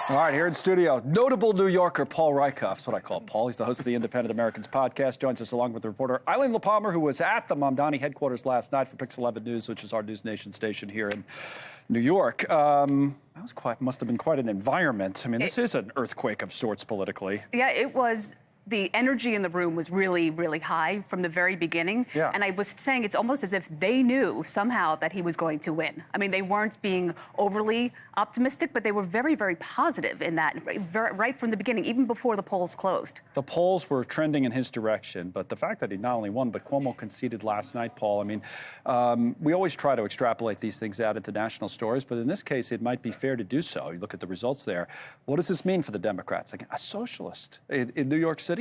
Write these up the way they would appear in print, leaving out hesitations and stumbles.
All right, here in studio, notable New Yorker Paul Rieckhoff. That's what I call Paul. He's the host of the Independent Americans podcast. Joins us along with the reporter Eileen LaPalmer, who was at the Mamdani headquarters last night for Pix 11 News, which is our Newsnation station here in New York. Must have been quite an environment. I mean, this is an earthquake of sorts politically. Yeah, it was. The energy in the room was really, really high from the very beginning. Yeah. And I was saying it's almost as if they knew somehow that he was going to win. I mean, they weren't being overly optimistic, but they were very, very positive in that right from the beginning, even before the polls closed. The polls were trending in his direction, but the fact that he not only won, but Cuomo conceded last night, Paul, I mean, we always try to extrapolate these things out into national stories, but in this case, it might be fair to do so. You look at the results there. What does this mean for the Democrats? Like, a socialist in New York City?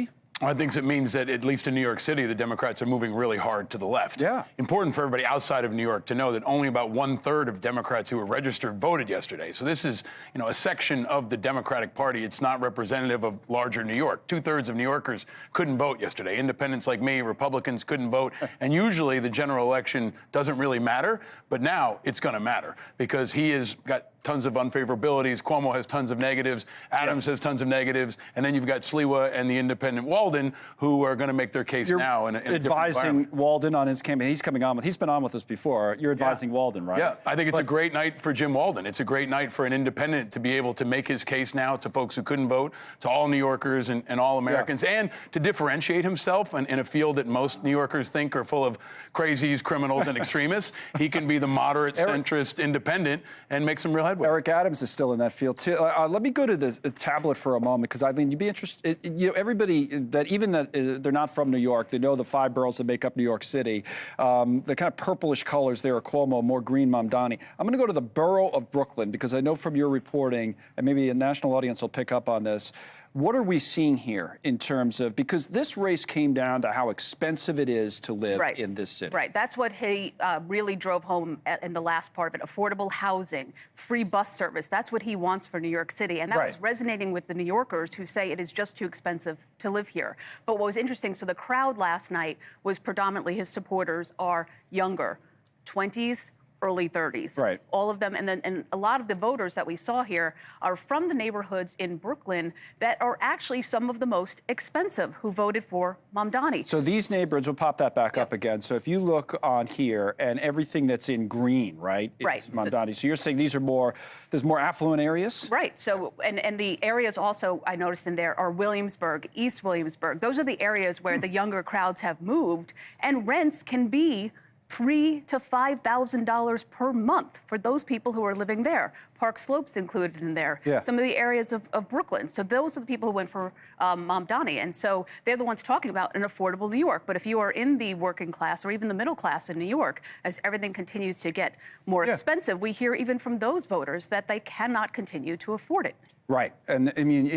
I think it means that, at least in New York City, the Democrats are moving really hard to the left. Yeah. Important for everybody outside of New York to know that only about 1/3 of Democrats who were registered voted yesterday. So this is, a section of the Democratic Party. It's not representative of larger New York. 2/3 of New Yorkers couldn't vote yesterday. Independents like me, Republicans couldn't vote. And usually the general election doesn't really matter. But now it's going to matter because he has got tons of unfavorabilities. Cuomo has tons of negatives. Adams has tons of negatives. And then you've got Sliwa and the independent Walden who are going to make their case now in a different advising Walden on his campaign. He's coming on with, he's been on with us before. You're advising Walden, right? Yeah, I think it's a great night for Jim Walden. It's a great night for an independent to be able to make his case now to folks who couldn't vote, to all New Yorkers and all Americans, and to differentiate himself in a field that most New Yorkers think are full of crazies, criminals, and extremists. He can be the moderate, centrist independent and make some real headway. Eric Adams is still in that field, too. Let me go to the tablet for a moment, because, Eileen, you'd be interested. Everybody that, even that they're not from New York, they know the 5 boroughs that make up New York City. The kind of purplish colors there are Cuomo, more green Mamdani. I'm going to go to the borough of Brooklyn, because I know from your reporting, and maybe a national audience will pick up on this, what are we seeing here in terms of, because this race came down to how expensive it is to live in this city. Right. That's what he really drove home in the last part of it. Affordable housing, free bus service. That's what he wants for New York City. And that was resonating with the New Yorkers who say it is just too expensive to live here. But what was interesting, so the crowd last night was predominantly his supporters are younger, 20s, early 30s. Right. All of them. And a lot of the voters that we saw here are from the neighborhoods in Brooklyn that are actually some of the most expensive who voted for Mamdani. So these neighborhoods, we'll pop that back up again. So if you look on here and everything that's in green, right? Is Mamdani. So you're saying these are there's more affluent areas? Right. So, and the areas also I noticed in there are Williamsburg, East Williamsburg. Those are the areas where the younger crowds have moved, and rents can be $3,000 to $5,000 per month for those people who are living there. Park Slope's included in there. Yeah. Some of the areas of Brooklyn. So those are the people who went for Mamdani. And so they're the ones talking about an affordable New York. But if you are in the working class or even the middle class in New York, as everything continues to get more expensive, we hear even from those voters that they cannot continue to afford it. Right. And I mean,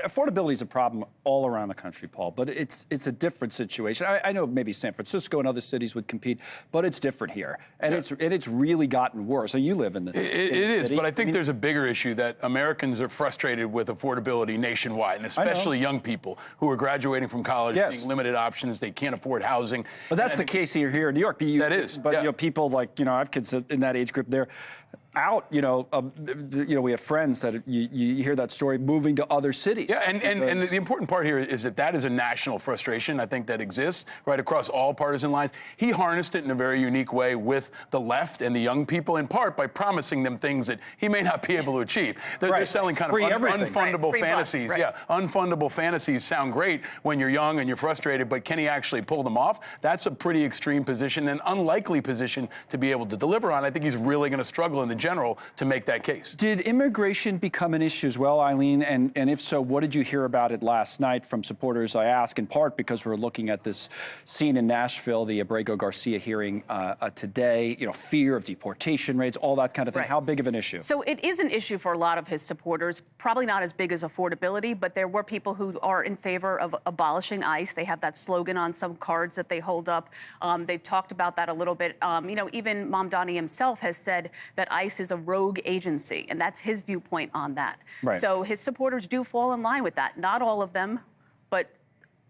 affordability is a problem all around the country, Paul, but it's a different situation. I know maybe San Francisco and other cities would compete, but it's different here, and it's really gotten worse. So you live in the It is, but I think there's a bigger issue that Americans are frustrated with affordability nationwide, and especially young people who are graduating from college, seeing limited options. They can't afford housing. But that's the case here in New York. That is. But people like I have kids in that age group. They're out. We have friends that you hear that story moving to other cities. Yeah, and the important part here is that is a national frustration, I think, that exists right across all partisan lines. He harnessed it in a very unique way with the left and the young people, in part by promising them things that he may not be able to achieve. They're selling kind of unfundable fantasies. Unfundable fantasies sound great when you're young and you're frustrated, but can he actually pull them off? That's a pretty extreme position, an unlikely position to be able to deliver on. I think he's really going to struggle in the general to make that case. Did immigration become an issue as well, Eileen? And if so, what did you hear about it last night from supporters? I ask in part because we're looking at this scene in Nashville, the Abrego Garcia hearing today, fear of deportation rates, all that kind of thing. Right. How big of an issue? So it is an issue for a lot of his supporters, probably not as big as affordability, but there were people who are in favor of abolishing ICE. They have that slogan on some cards that they hold up. They've talked about that a little bit. Even Mamdani himself has said that ICE is a rogue agency, and that's his viewpoint on that. Right. So his supporters do fall in line with that. Not all of them, but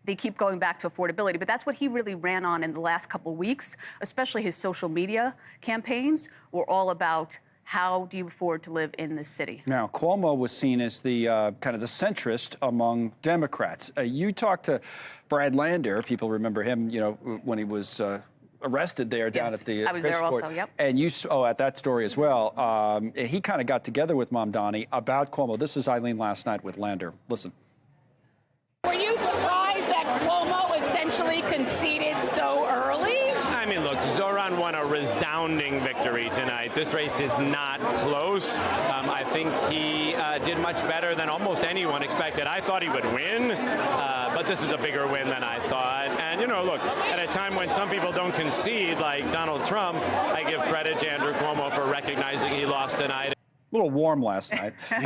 they keep going back to affordability. But that's what he really ran on in the last couple of weeks, especially his social media campaigns were all about how do you afford to live in this city? Now, Cuomo was seen as the kind of the centrist among Democrats. You talked to Brad Lander. People remember him, you know, when he was arrested there down Yes, at the I was there court. also, yep. And you, at that story as well. He kind of got together with Mamdani about Cuomo. This is Eileen last night with Lander. Listen. Were you surprised that Cuomo essentially conceded so early? I mean, look, Zoran won a resounding victory tonight. This race is not close. I think he did much better than almost anyone expected. I thought he would win, but this is a bigger win than I thought. And, you know, look, at a time when some people don't concede, like Donald Trump, I give credit to Andrew Cuomo for recognizing he lost tonight. A little warm last night. So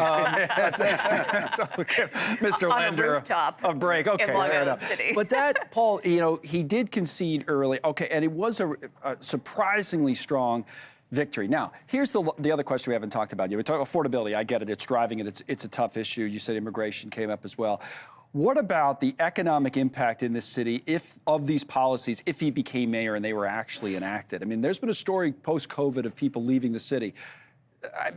give Mr. On a Lander rooftop a break. Okay, in Long fair Island enough. City. But that, Paul, you know, he did concede early. Okay, and it was a surprisingly strong victory. Now, here's the other question we haven't talked about. We talk affordability. I get it. It's driving it. It's a tough issue. You said immigration came up as well. What about the economic impact in this city of these policies if he became mayor and they were actually enacted? I mean, there's been a story post-COVID of people leaving the city.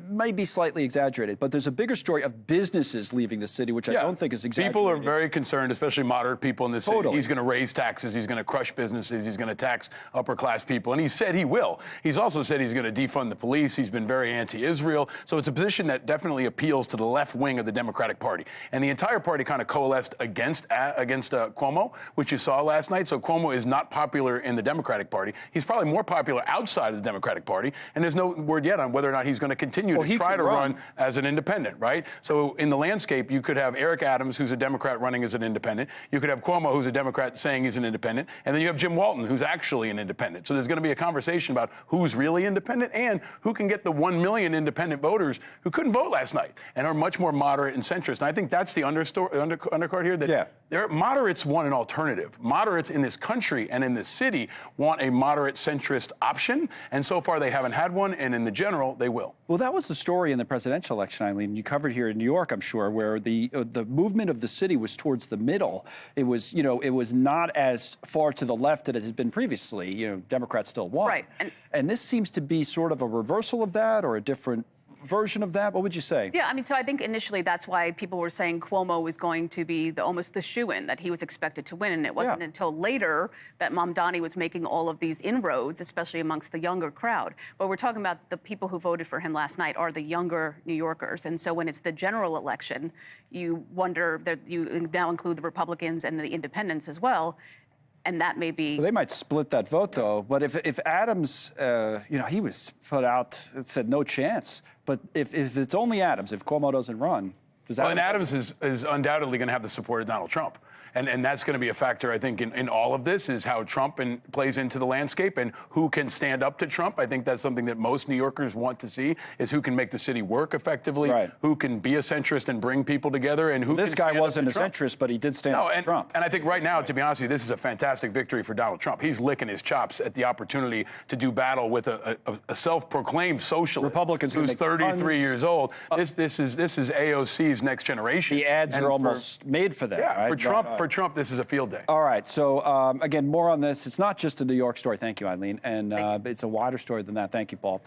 Might be slightly exaggerated, but there's a bigger story of businesses leaving the city, which I don't think is exaggerated. People are very concerned, especially moderate people in this city. Totally. He's going to raise taxes. He's going to crush businesses. He's going to tax upper-class people. And he said he will. He's also said he's going to defund the police. He's been very anti-Israel. So it's a position that definitely appeals to the left wing of the Democratic Party. And the entire party kind of coalesced against Cuomo, which you saw last night. So Cuomo is not popular in the Democratic Party. He's probably more popular outside of the Democratic Party. And there's no word yet on whether or not he's going to continue to try to run as an independent, right? So in the landscape, you could have Eric Adams, who's a Democrat running as an independent. You could have Cuomo, who's a Democrat saying he's an independent. And then you have Jim Walton, who's actually an independent. So there's going to be a conversation about who's really independent and who can get the 1 million independent voters who couldn't vote last night and are much more moderate and centrist. And I think that's the undercard here, that moderates want an alternative. Moderates in this country and in this city want a moderate centrist option. And so far, they haven't had one. And in the general, they will. Well, that was the story in the presidential election, Eileen. You covered here in New York, I'm sure, where the movement of the city was towards the middle. It was, you know, it was not as far to the left that it had been previously. You know, Democrats still won. Right. And this seems to be sort of a reversal of that, or a different version of that. What would you say? Yeah, I mean, so I think initially that's why people were saying Cuomo was going to be almost the shoo-in, that he was expected to win. And it wasn't until later that Mamdani was making all of these inroads, especially amongst the younger crowd. But we're talking about the people who voted for him last night are the younger New Yorkers. And so when it's the general election, you wonder that you now include the Republicans and the independents as well. And that may be... Well, they might split that vote, though. But if Adams, you know, he was put out, it said no chance. But if it's only Adams, if Cuomo doesn't run, does that... Well, and Adams is undoubtedly going to have the support of Donald Trump. And that's going to be a factor, I think, in all of this, is how Trump plays into the landscape and who can stand up to Trump. I think that's something that most New Yorkers want to see, is who can make the city work effectively, who can be a centrist and bring people together, and who this guy wasn't a centrist, but he did stand up to Trump. And I think right now, to be honest with you, this is a fantastic victory for Donald Trump. He's licking his chops at the opportunity to do battle with a self-proclaimed socialist Republicans who's 33 years old. This is AOC's next generation. The ads are almost made for that. Yeah, right? For Trump, this is a field day. All right. So, again, more on this. It's not just a New York story. Thank you, Eileen. And it's a wider story than that. Thank you, Paul.